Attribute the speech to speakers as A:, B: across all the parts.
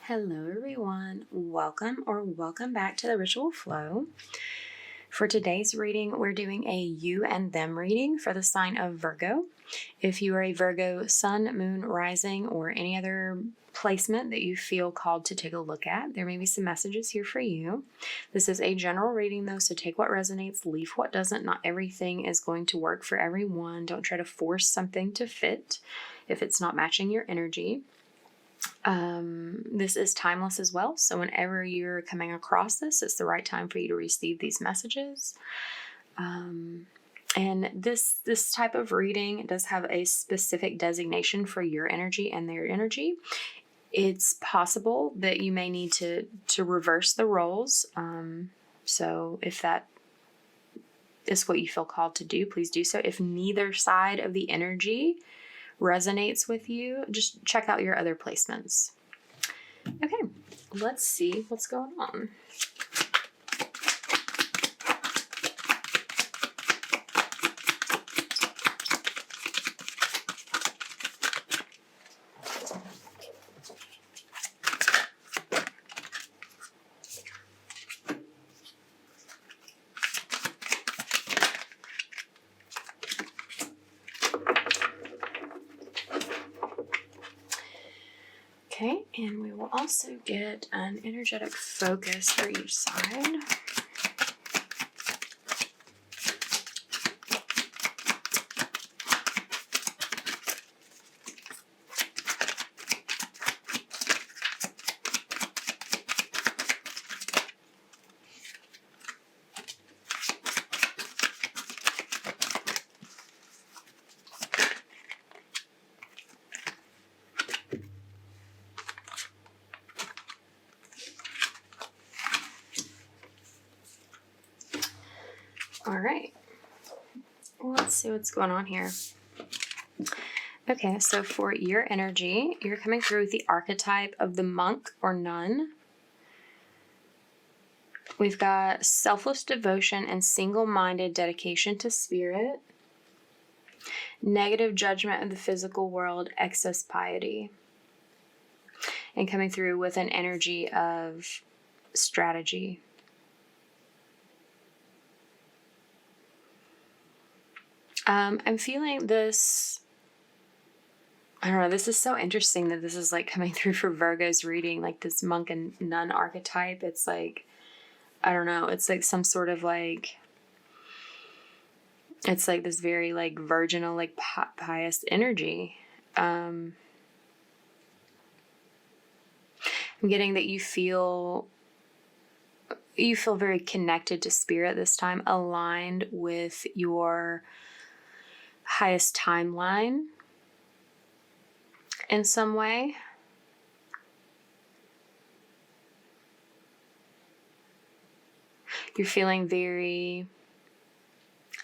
A: Hello everyone, welcome back to the Ritual Flow. For today's reading, we're doing a you and them reading for the sign of Virgo. If you are a Virgo sun, moon, rising, or any other placement that you feel called to take a look at, there may be some messages here for you. This is a general reading though, so take what resonates, leave what doesn't. Not everything is going to work for everyone. Don't try to force something to fit if it's not matching your energy. This is timeless as well, so whenever you're coming across this, it's the right time for you to receive these messages. And this type of reading does have a specific designation for your energy and their energy. It's possible that you may need to reverse the roles. So if that is what you feel called to do, please do so. If neither side of the energy resonates with you, just check out your other placements. Okay, let's see what's going on. Okay, and we will also get an energetic focus for each side. All right, let's see what's going on here. Okay, so for your energy, you're coming through with the archetype of the monk or nun. We've got selfless devotion and single-minded dedication to spirit. Negative judgment of the physical world, excess piety. And coming through with an energy of strategy. I'm feeling this, I don't know, this is so interesting that this is like coming through for Virgo's reading, like this monk and nun archetype. It's like, I don't know, it's like some sort of like, it's like this very like virginal, like pious energy. I'm getting that you feel very connected to spirit this time, aligned with your highest timeline in some way. You're feeling very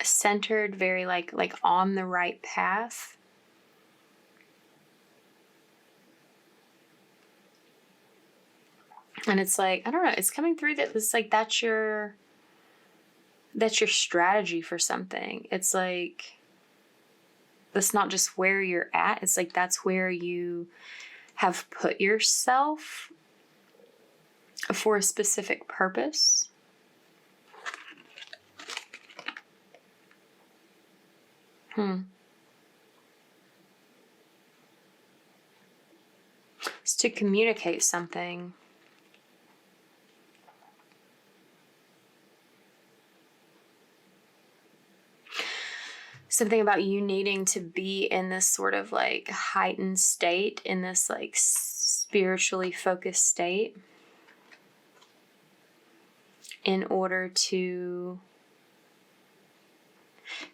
A: centered, very like on the right path. And it's like, I don't know, it's coming through that it's like that's your strategy for something. It's like that's not just where you're at. It's like that's where you have put yourself for a specific purpose. It's to communicate something. Something about you needing to be in this sort of like heightened state, in this like spiritually focused state, in order to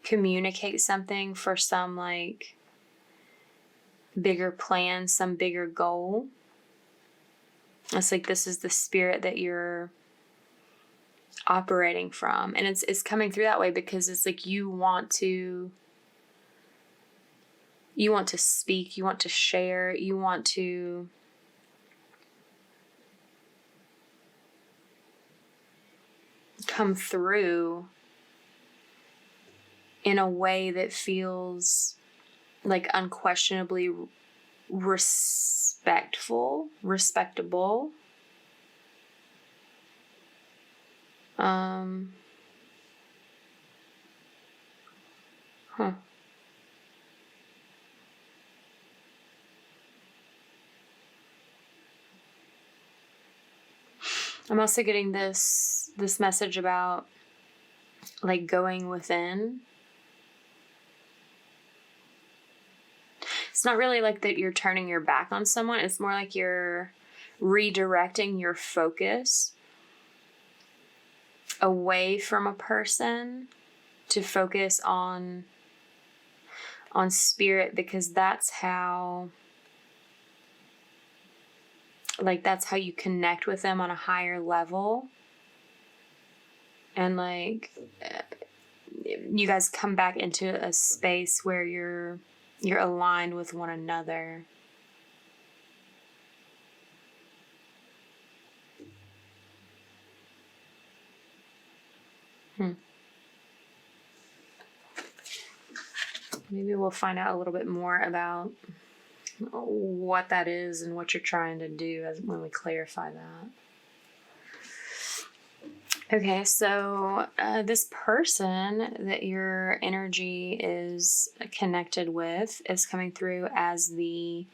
A: communicate something for some like bigger plan, some bigger goal. It's like this is the spirit that you're operating from, and it's coming through that way because it's like you want to speak, you want to share, you want to come through in a way that feels like unquestionably respectable. I'm also getting this message about like going within. It's not really like that you're turning your back on someone. It's more like you're redirecting your focus away from a person to focus on spirit, because that's how you connect with them on a higher level. And like you guys come back into a space where you're aligned with one another. Maybe we'll find out a little bit more about what that is and what you're trying to do when we clarify that. Okay, so this person that your energy is connected with is coming through as the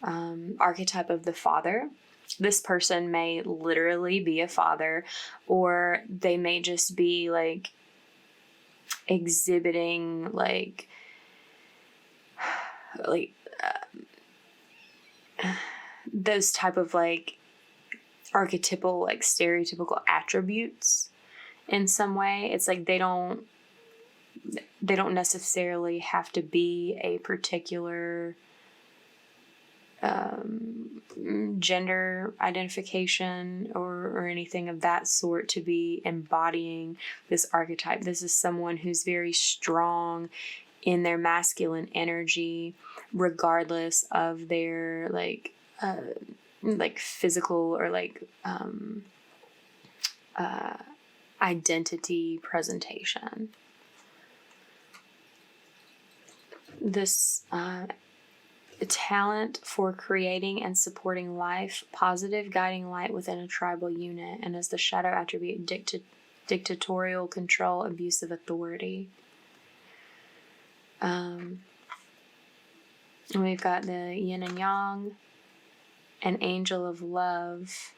A: archetype of the father. This person may literally be a father, or they may just be like exhibiting those type of like archetypal, like stereotypical attributes in some way. It's like they don't necessarily have to be a particular gender identification or anything of that sort to be embodying this archetype. This is someone who's very strong in their masculine energy, regardless of their like physical or identity presentation. This talent for creating and supporting life, positive guiding light within a tribal unit, and as the shadow attribute, dictatorial control, abusive authority. And we've got the yin and yang, an angel of love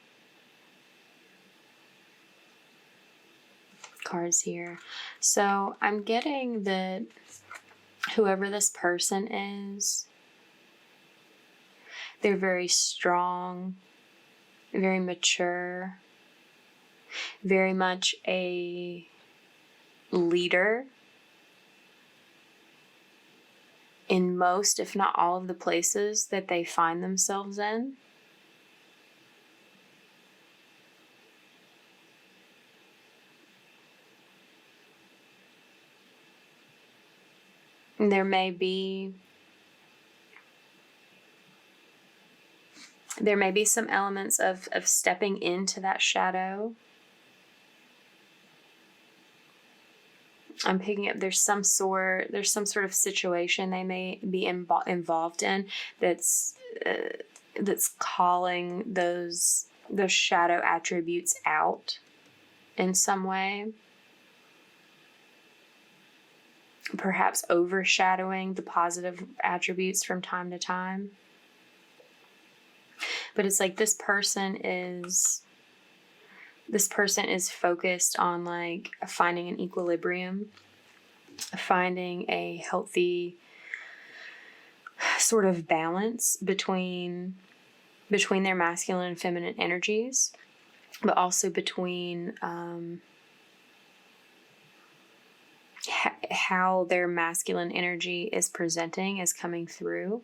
A: cards here. So I'm getting that whoever this person is, they're very strong, very mature, very much a leader in most, if not all, of the places that they find themselves in. And there may be some elements of stepping into that shadow. I'm picking up there's some sort of situation they may be involved in that's calling those shadow attributes out in some way. Perhaps overshadowing the positive attributes from time to time. But it's like this person is focused on like finding an equilibrium, finding a healthy sort of balance between their masculine and feminine energies, but also between how their masculine energy is presenting, is coming through.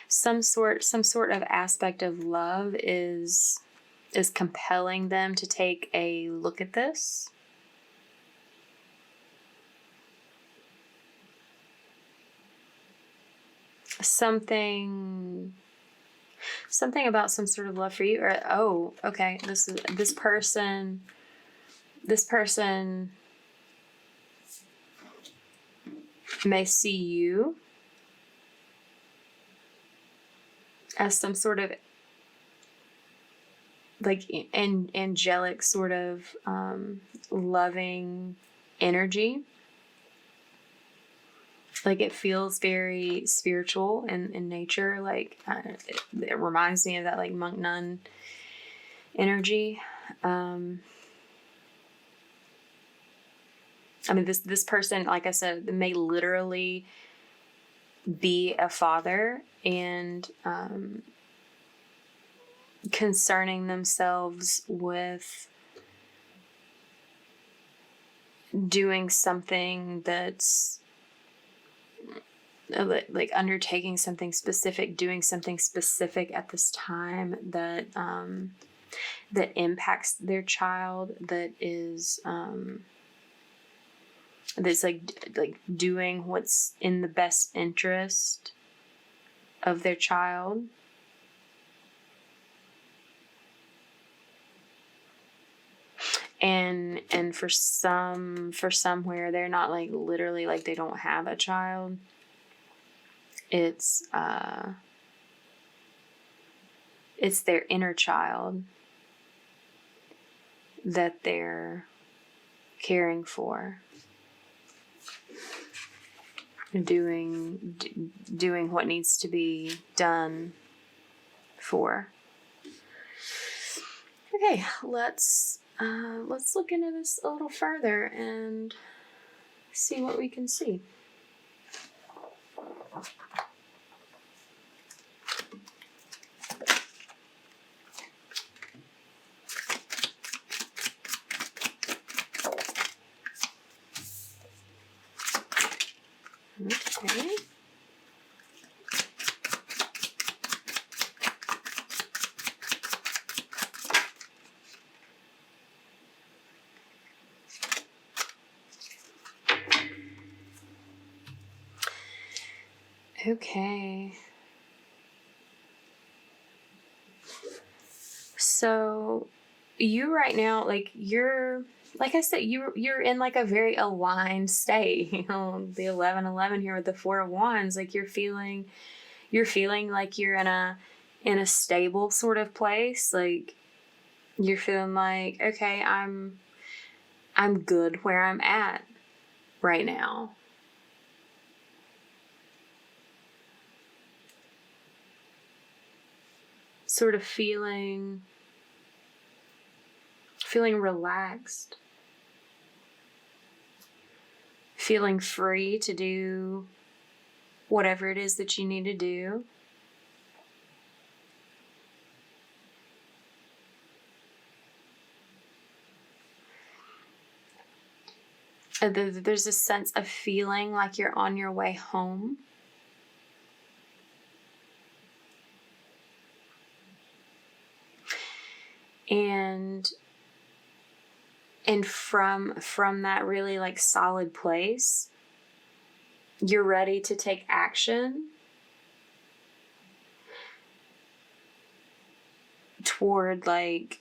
A: Some sort of aspect of love is compelling them to take a look at this. Something about some sort of love for you, or this person this person may see you as some sort of like angelic sort of loving energy. Like it feels very spiritual in nature. Like it reminds me of that like monk nun energy. I mean, this person, like I said, may literally be a father and concerning themselves with doing something that's like undertaking something specific, doing something specific at this time that that impacts their child, that is that's like doing what's in the best interest of their child. And for somewhere they're not like literally like they don't have a child. It's their inner child that they're caring for, doing what needs to be done for. Okay, let's look into this a little further and see what we can see. Okay. Okay. So you right now, like you're, like I said, you're in like a very aligned state. You know, the 11-11 here with the Four of Wands, like you're feeling like you're in a stable sort of place. Like you're feeling like, okay, I'm good where I'm at right now. Sort of feeling relaxed, feeling free to do whatever it is that you need to do. There's a sense of feeling like you're on your way home. And from that really like solid place, you're ready to take action toward like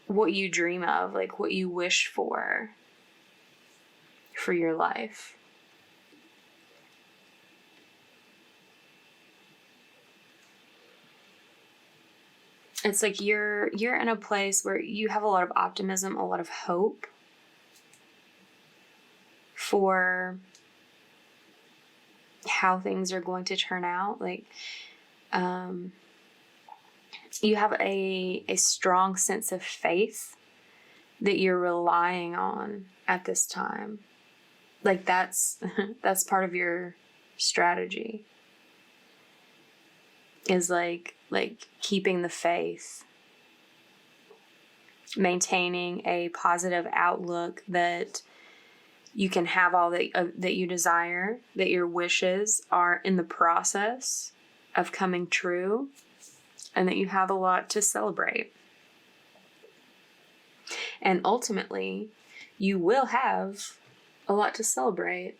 A: what you dream of, like what you wish for your life. It's like you're in a place where you have a lot of optimism, a lot of hope for how things are going to turn out. Like, you have a strong sense of faith that you're relying on at this time. Like that's part of your strategy, is like keeping the faith, maintaining a positive outlook that you can have all that you desire, that your wishes are in the process of coming true, and that you have a lot to celebrate. And ultimately, you will have a lot to celebrate.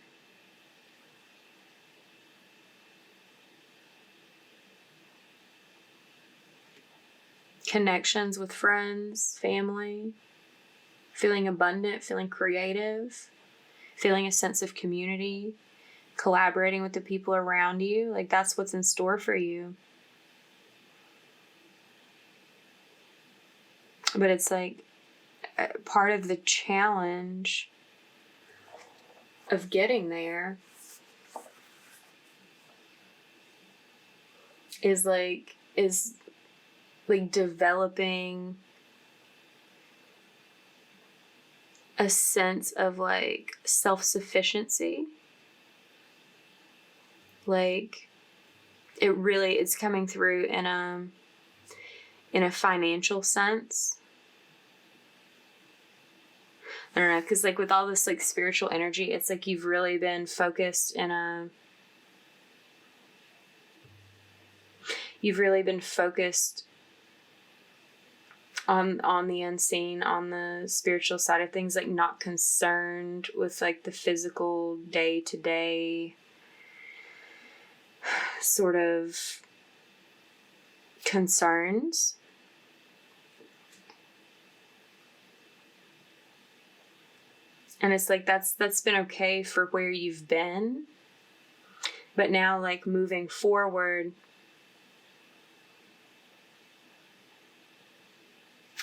A: connections with friends, family, feeling abundant, feeling creative, feeling a sense of community, collaborating with the people around you. Like, that's what's in store for you. But it's like part of the challenge of getting there is developing a sense of like self-sufficiency. Like, it's coming through in a financial sense. I don't know, because like with all this like spiritual energy, it's like you've really been focused on the unseen, on the spiritual side of things, like not concerned with like the physical day-to-day sort of concerns. And it's like that's been okay for where you've been. But now, like, moving forward,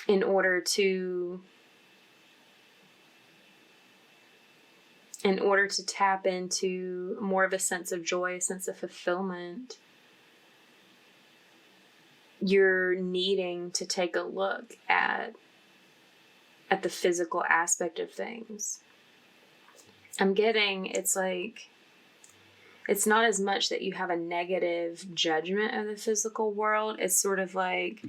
A: in order to tap into more of a sense of joy, a sense of fulfillment, you're needing to take a look at the physical aspect of things. I'm getting, it's like, it's not as much that you have a negative judgment of the physical world. It's sort of like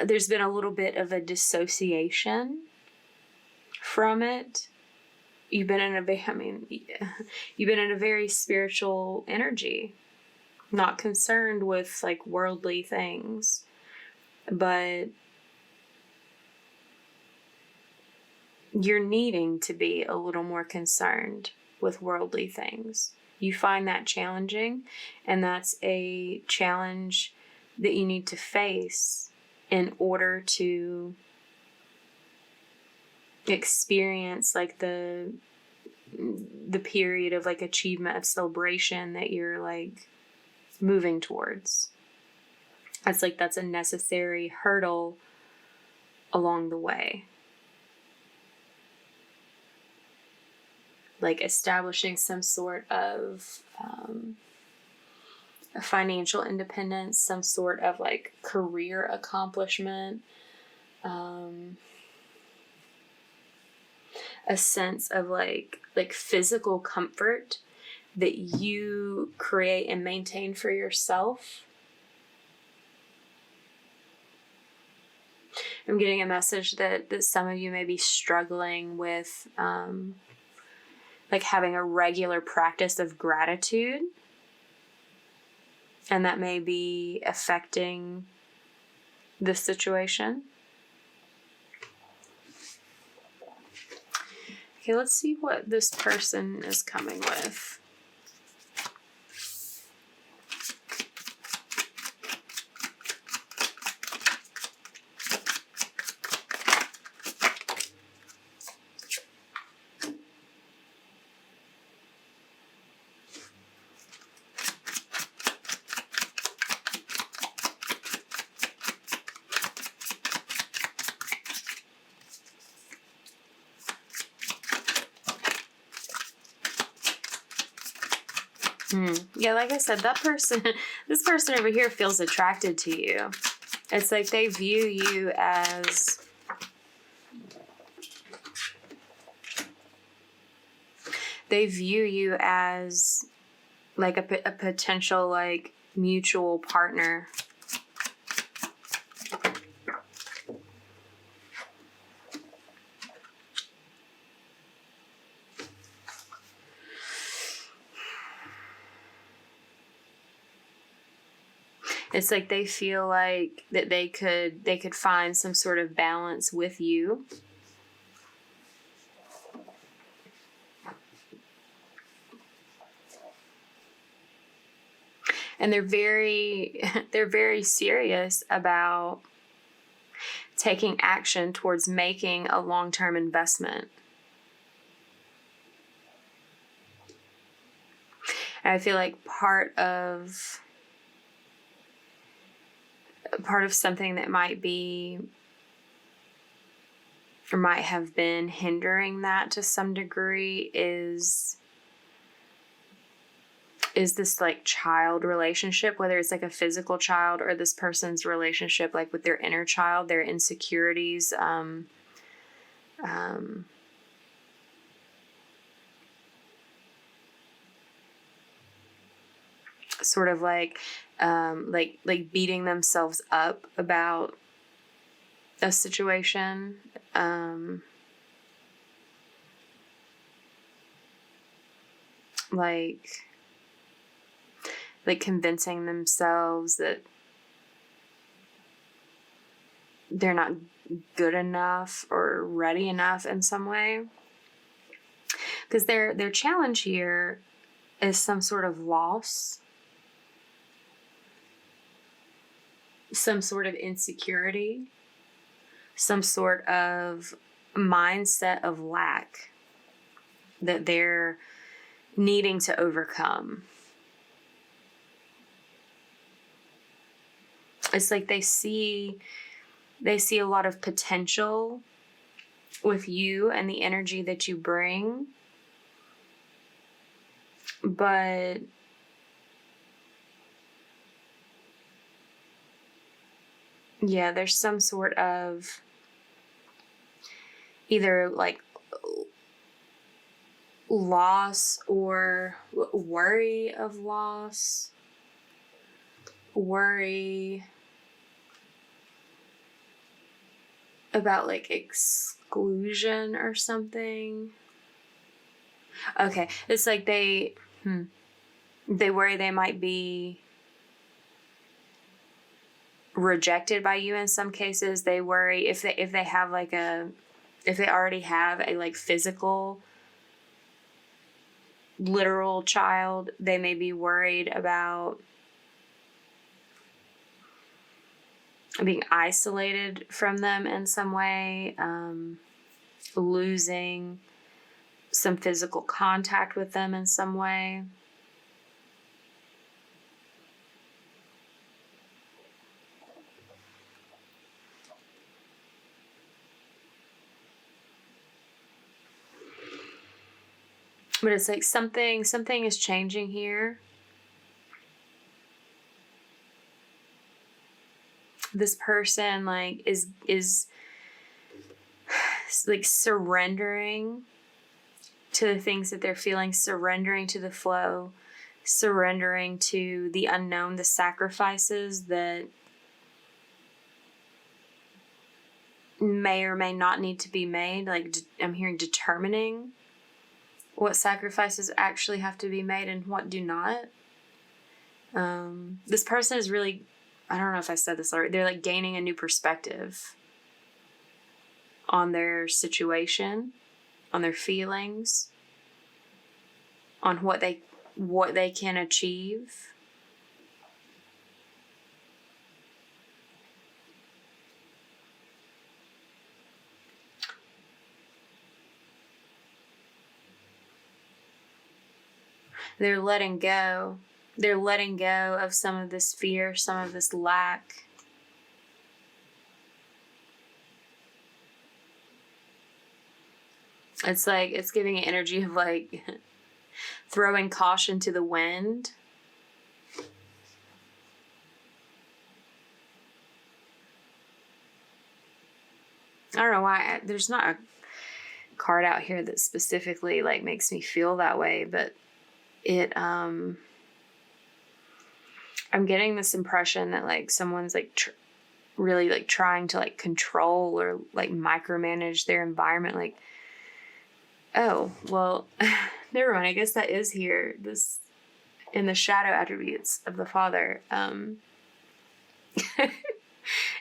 A: there's been a little bit of a dissociation from it. You've been in a very spiritual energy, not concerned with like worldly things, but you're needing to be a little more concerned with worldly things. You find that challenging, and that's a challenge that you need to face in order to experience like the period of like achievement, of celebration that you're like moving towards. That's a necessary hurdle along the way. Like establishing some sort of financial independence, some sort of like career accomplishment, a sense of like physical comfort that you create and maintain for yourself. I'm getting a message that some of you may be struggling with like having a regular practice of gratitude, and that may be affecting this situation. Okay, let's see what this person is coming with. Yeah, like I said, this person over here feels attracted to you. It's like they view you as like a potential like mutual partner. It's like they feel like that they could find some sort of balance with you. And they're very serious about taking action towards making a long-term investment. And I feel like part of something that might be or might have been hindering that to some degree is this like child relationship, whether it's like a physical child or this person's relationship like with their inner child, their insecurities, sort of like beating themselves up about a situation, like convincing themselves that they're not good enough or ready enough in some way. Because their challenge here is some sort of loss, some sort of insecurity, some sort of mindset of lack that they're needing to overcome. It's like they see a lot of potential with you and the energy that you bring, but yeah, there's some sort of either like loss or worry of loss, worry about like exclusion or something. Okay, it's like they worry they might be rejected by you in some cases. They worry if they have like if they already have a like physical literal child, they may be worried about being isolated from them in some way, losing some physical contact with them in some way. But it's like something is changing here. This person like is like surrendering to the things that they're feeling, surrendering to the flow, surrendering to the unknown, the sacrifices that may or may not need to be made. Like I'm hearing determining what sacrifices actually have to be made and what do not. This person is really, I don't know if I said this already, they're like gaining a new perspective on their situation, on their feelings, on what they can achieve. They're letting go. They're letting go of some of this fear, some of this lack. It's like, it's giving an energy of like throwing caution to the wind. I don't know why, there's not a card out here that specifically like makes me feel that way, but I'm getting this impression that like someone's like really like trying to like control or like micromanage their environment. Like, oh, well, never mind. I guess that is here. This in the shadow attributes of the Father.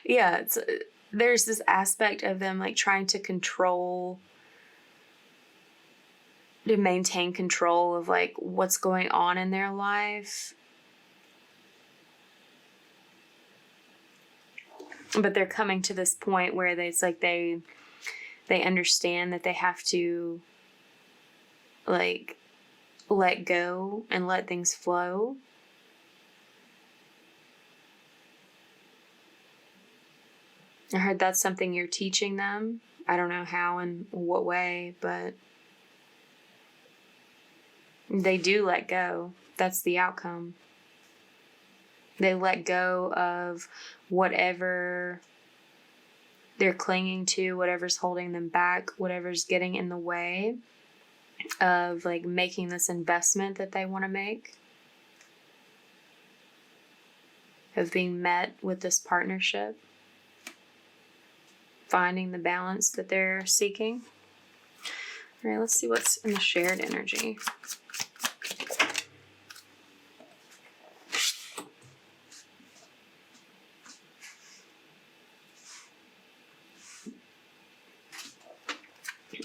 A: Yeah, there's this aspect of them like trying to control, to maintain control of like what's going on in their life. but they're coming to this point where it's like they understand that they have to like let go and let things flow. I heard that's something you're teaching them. I don't know how and what way, but they do let go. That's the outcome. They let go of whatever they're clinging to, whatever's holding them back, whatever's getting in the way of like making this investment that they want to make, of being met with this partnership, finding the balance that they're seeking. All right, let's see what's in the shared energy.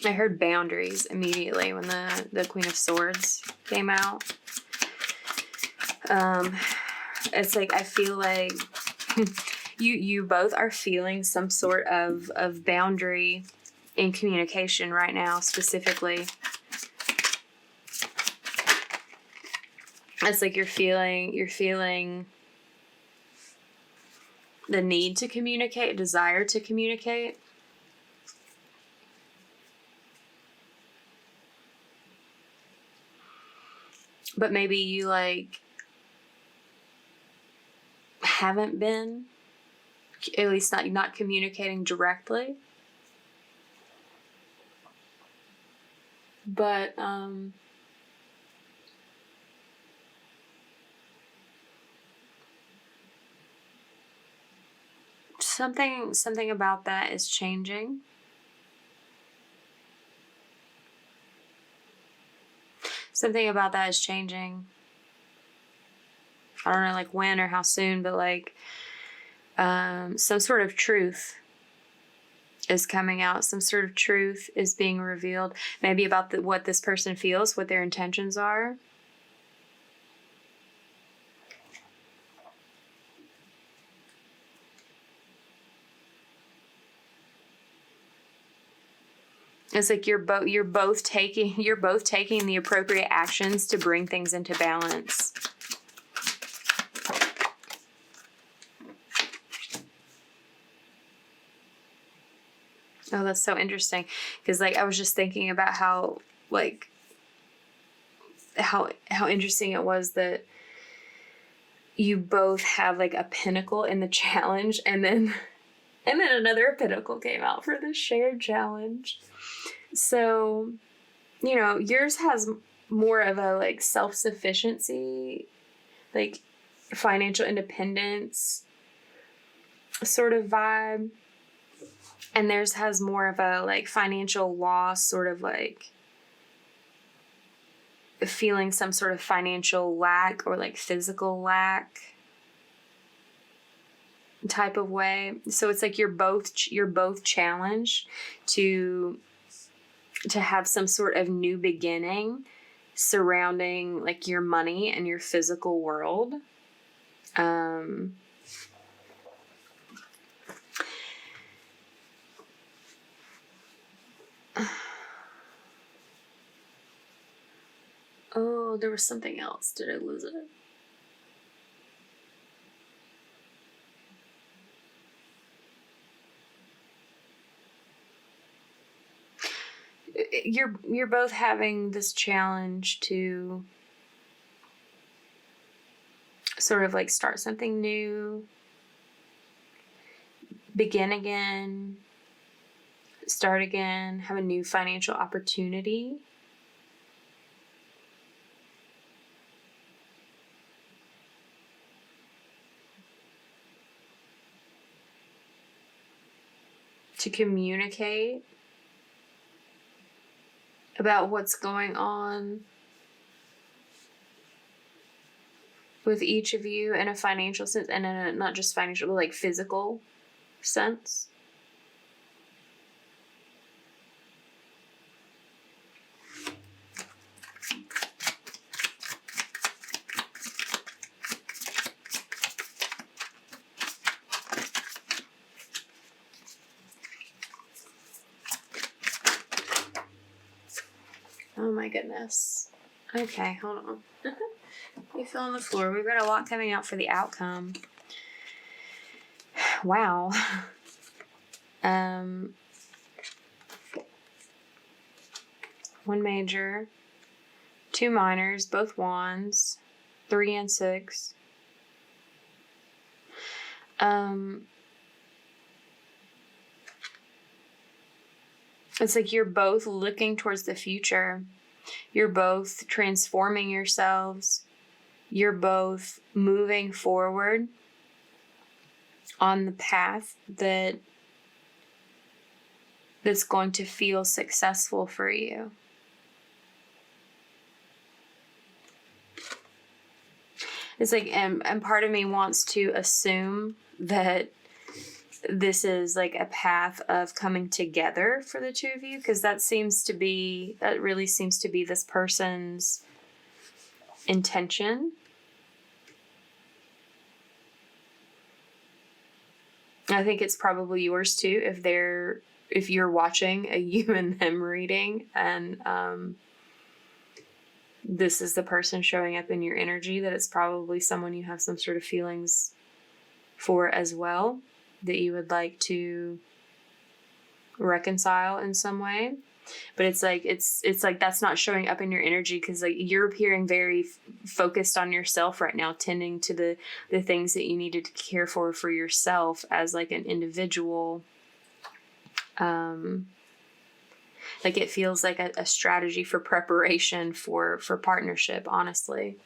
A: I heard boundaries immediately when the Queen of Swords came out. It's like, I feel like you both are feeling some sort of boundary in communication right now, specifically. It's like you're feeling the need to communicate, desire to communicate. But maybe you like haven't been, at least not communicating directly. But something about that is changing. Something about that is changing. I don't know like when or how soon, but like some sort of truth is coming out. Some sort of truth is being revealed. Maybe about what this person feels, what their intentions are. It's like you're both taking the appropriate actions to bring things into balance. Oh, that's so interesting. Because like I was just thinking about how interesting it was that you both have like a pinnacle in the challenge, and then another pinnacle came out for the shared challenge. So, you know, yours has more of a like self-sufficiency, like financial independence sort of vibe. And theirs has more of a like financial loss, sort of like feeling some sort of financial lack or like physical lack type of way. So it's like you're both challenged to have some sort of new beginning surrounding like your money and your physical world. Oh, there was something else. Did I lose it? You're both having this challenge to sort of like start something new, begin again, start again, have a new financial opportunity. To communicate about what's going on with each of you in a financial sense, and in a not just financial, but like physical sense. my goodness. Okay, hold on. You fell on the floor. We've got a lot coming out for the outcome. Wow. One major, 2 minors, both wands, 3 and 6. It's like you're both looking towards the future. You're both transforming yourselves. You're both moving forward on the path that's going to feel successful for you. It's like, and part of me wants to assume that this is like a path of coming together for the two of you, because that really seems to be this person's intention. I think it's probably yours too, if you're watching a you and them reading, and this is the person showing up in your energy, that it's probably someone you have some sort of feelings for as well, that you would like to reconcile in some way. But it's like that's not showing up in your energy, because like you're appearing very focused on yourself right now, tending to the things that you needed to care for yourself as like an individual. Like it feels like a strategy for preparation for partnership, honestly.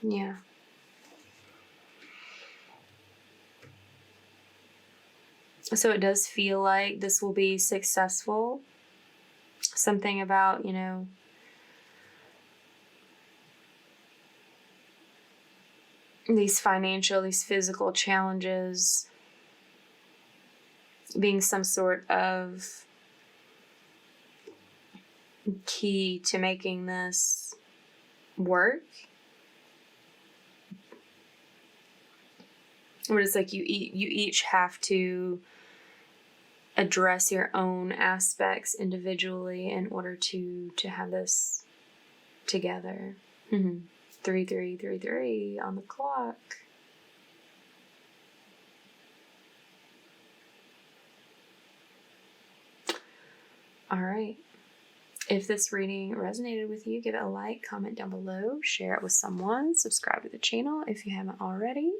A: Yeah. So it does feel like this will be successful. Something about, these physical challenges being some sort of key to making this work. But it's like you each have to address your own aspects individually in order to have this together. 3 on the clock. All right. If this reading resonated with you, give it a like, comment down below, share it with someone, subscribe to the channel if you haven't already.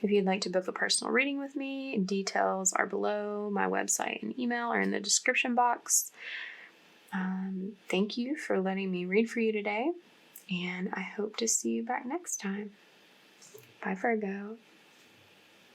A: If you'd like to book a personal reading with me, details are below. My website and email are in the description box. Thank you for letting me read for you today, and I hope to see you back next time. Bye, Virgo.